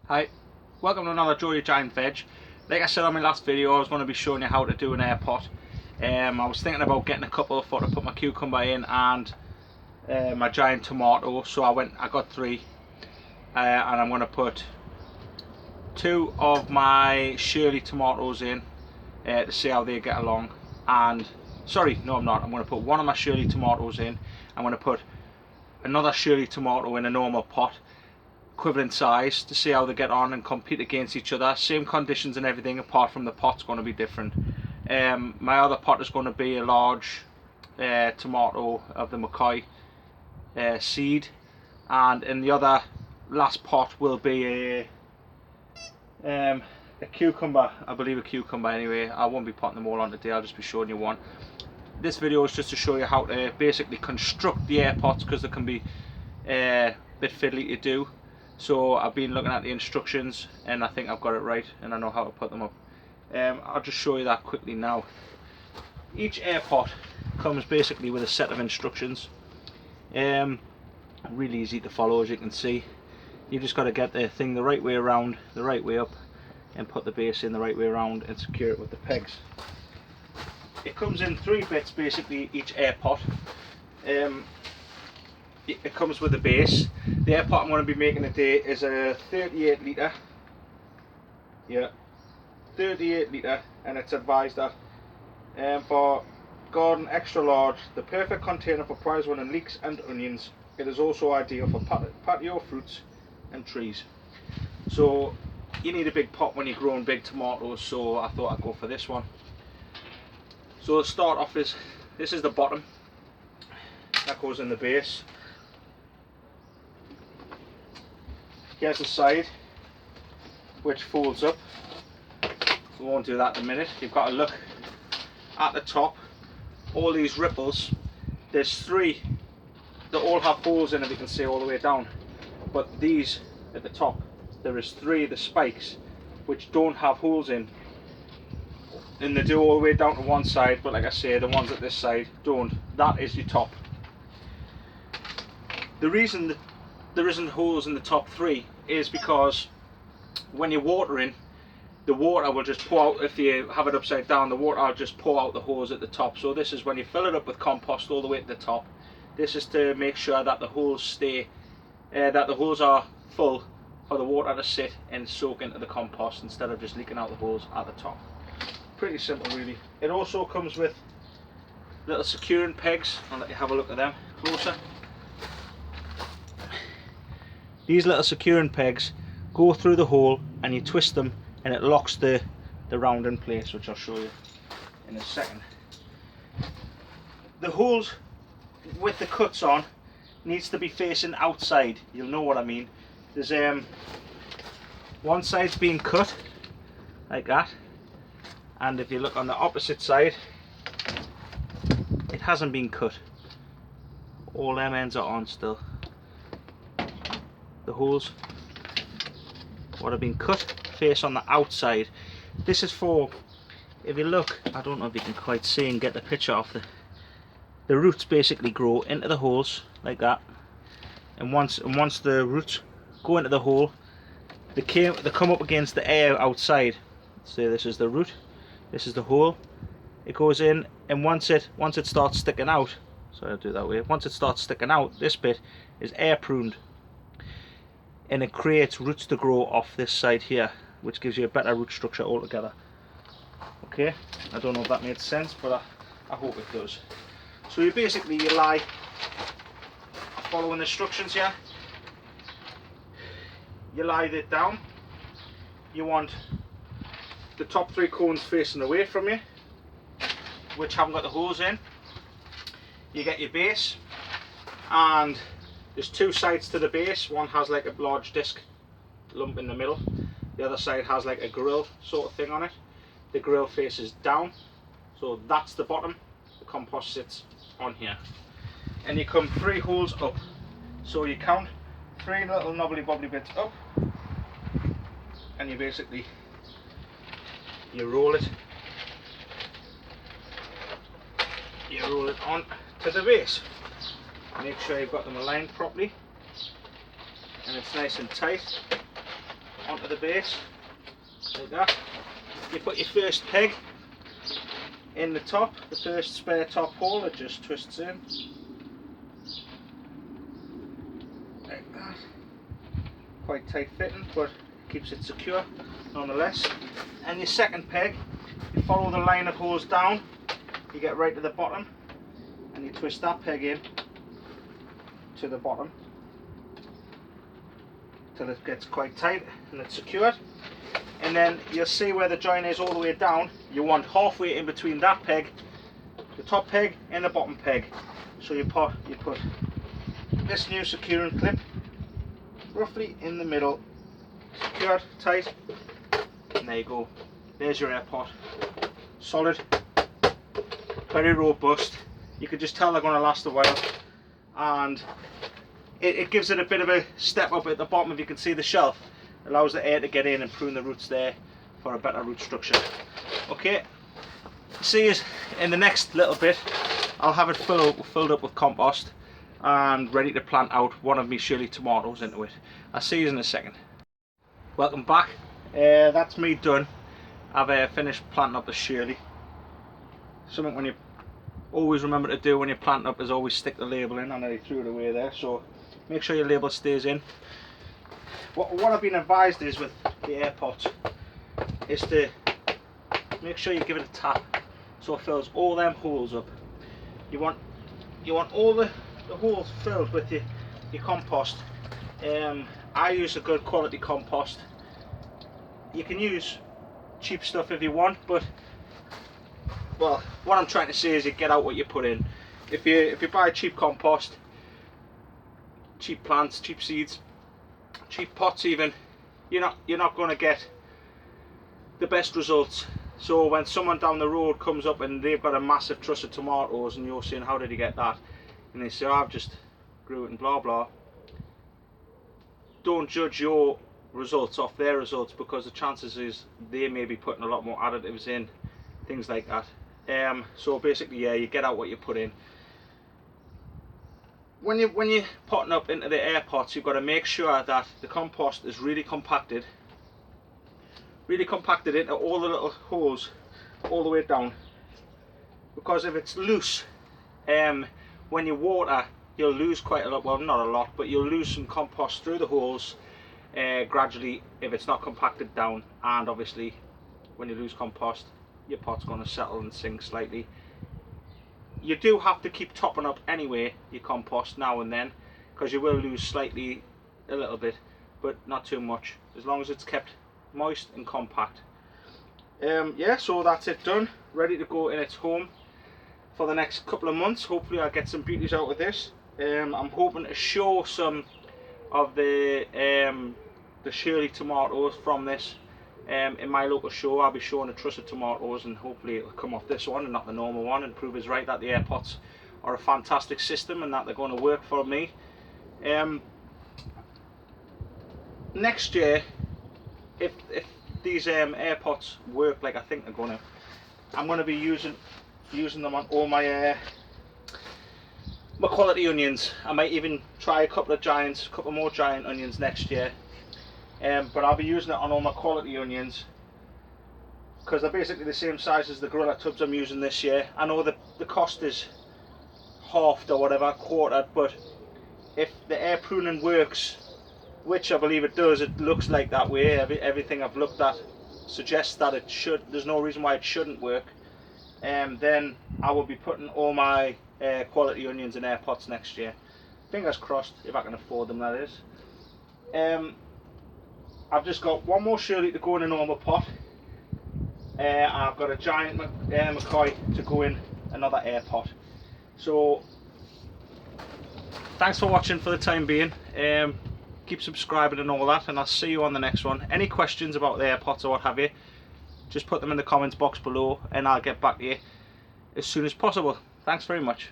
Hi, welcome to another Geordie Giant Veg. Like I said on my last video, I was going to be showing you how to do an AirPot. I was thinking about getting a couple for to put my cucumber in and my giant tomato, so I got three, and I'm going to put two of my Shirley tomatoes in to see how they get along. And sorry, no I'm not. I'm going to put one of my Shirley tomatoes in. I'm going to put another Shirley tomato in a normal pot, equivalent size, to see how they get on and compete against each other. Same conditions and everything, apart from the pot's going to be different. My other pot is going to be a large tomato of the McCoy seed, and in the other last pot will be a cucumber, I believe a cucumber anyway. I won't be putting them all on today, I'll just be showing you one. This video is just to show you how to basically construct the AirPots, because they can be a bit fiddly to do. So I've been looking at the instructions and I think I've got it right and I know how to put them up. I'll just show you that quickly now. Each AirPot comes basically with a set of instructions. Really easy to follow, as you can see. You just got to get the thing the right way around, the right way up, and put the base in the right way around and secure it with the pegs. It comes in 3 bits basically, each AirPot. It comes with a base. The AirPot I'm going to be making today is a 38 litre. Yeah, 38 litre, and it's advised that for garden extra large, the perfect container for prize winning leeks and onions. It is also ideal for patio fruits and trees. So you need a big pot when you're growing big tomatoes, so I thought I'd go for this one. So to start off, this is the bottom that goes in the base. Here's the side, which folds up. We won't do that in a minute. You've got to look at the top. All these ripples, there's 3 that all have holes in it, you can see all the way down. But these at the top, there is 3 of the spikes which don't have holes in. And they do all the way down to one side, but like I say, the ones at this side don't. That is your top. The reason that there isn't holes in the top 3 is because when you're watering, the water will just pour out. If you have it upside down, the water will just pour out the holes at the top. So this is when you fill it up with compost all the way to the top. This is to make sure that the holes stay, that the holes are full for the water to sit and soak into the compost instead of just leaking out the holes at the top. Pretty simple really. It also comes with little securing pegs. I'll let you have a look at them closer. These little securing pegs go through the hole and you twist them and it locks the round in place, which I'll show you in a second. The holes with the cuts on needs to be facing outside. You'll know what I mean. There's one side's being cut like that, and if you look on the opposite side, it hasn't been cut. All them ends are on still. The holes what have been cut face on the outside. This is for, if you look, I don't know if you can quite see and get the picture off, the roots basically grow into the holes like that, and once the roots go into the hole, they come up against the air outside. So this is the root, this is the hole, it goes in, and once it starts sticking out, so I'll do it that way, once it starts sticking out, this bit is air pruned, and it creates roots to grow off this side here, which gives you a better root structure altogether. Okay, I don't know if that made sense, but I hope it does. So you basically lie following the instructions here. You lie it down. You want the top 3 cones facing away from you, which haven't got the holes in. You get your base, and there's 2 sides to the base. One has like a large disc lump in the middle. The other side has like a grill sort of thing on it. The grill faces down, so that's the bottom. The compost sits on here. And you come 3 holes up. So you count 3 little knobbly bobbly bits up, and you basically roll it. You roll it on to the base. Make sure you've got them aligned properly and it's nice and tight. onto the base, like that. You put your first peg in the top, the first spare top hole, it just twists in. Like that. Quite tight fitting, but keeps it secure nonetheless. And your second peg, you follow the line of holes down, you get right to the bottom, and you twist that peg in to the bottom till it gets quite tight and it's secured. And then you'll see where the joint is all the way down. You want halfway in between that peg, the top peg, and the bottom peg. So you put this new securing clip roughly in the middle, secured tight, and there you go. There's your AirPod. Solid, very robust. You can just tell they're going to last a while, and it gives it a bit of a step up at the bottom. If you can see the shelf, allows the air to get in and prune the roots there for a better root structure. Okay, see us in the next little bit. I'll have it filled up with compost and ready to plant out one of my Shirley tomatoes into it. I'll see you in a second. Welcome back. That's me done. I've finished planting up the Shirley. Something when you always remember to do when you're planting up is always stick the label in. I know you threw it away there, so make sure your label stays in. What I've been advised is with the AirPots is to make sure you give it a tap so it fills all them holes up. You want all the holes filled with your compost. I use a good quality compost. You can use cheap stuff if you want, but well, what I'm trying to say is you get out what you put in. If you buy cheap compost, cheap plants, cheap seeds, cheap pots even, you're not going to get the best results. So when someone down the road comes up and they've got a massive truss of tomatoes and you're saying, how did you get that? And they say, oh, I've just grew it and blah blah. Don't judge your results off their results, because the chances is they may be putting a lot more additives in, things like that. So basically, yeah, you get out what you put in. When you're potting up into the AirPots, you've got to make sure that the compost is really compacted into all the little holes all the way down. Because if it's loose, when you water, you'll lose quite a lot. Well, not a lot, but you'll lose some compost through the holes gradually if it's not compacted down. And obviously, when you lose compost, your pot's going to settle and sink slightly. You do have to keep topping up anyway your compost now and then, because you will lose slightly a little bit, but not too much, as long as it's kept moist and compact. Yeah, so that's it done, ready to go in its home for the next couple of months. Hopefully I'll get some beauties out of this. I'm hoping to show some of the Shirley tomatoes from this in my local show. I'll be showing a truss of tomatoes, and hopefully it'll come off this one and not the normal one, and prove us right that the AirPots are a fantastic system and that they're going to work for me. Next year, if these AirPots work like I think they're going to, I'm going to be using them on all my quality onions. I might even try a couple more giant onions next year. But I'll be using it on all my quality onions, because they're basically the same size as the gorilla tubs I'm using this year. I know the cost is halved or whatever, quartered, but if the air pruning works, which I believe it does, it looks like that way, everything I've looked at suggests that it should, there's no reason why it shouldn't work, then I will be putting all my quality onions in AirPots next year. Fingers crossed, if I can afford them, that is. I've just got one more Shirley to go in a normal pot. I've got a giant McCoy to go in another AirPot. So thanks for watching for the time being. Keep subscribing and all that, and I'll see you on the next one. Any questions about the AirPots or what have you, just put them in the comments box below and I'll get back to you as soon as possible. Thanks very much.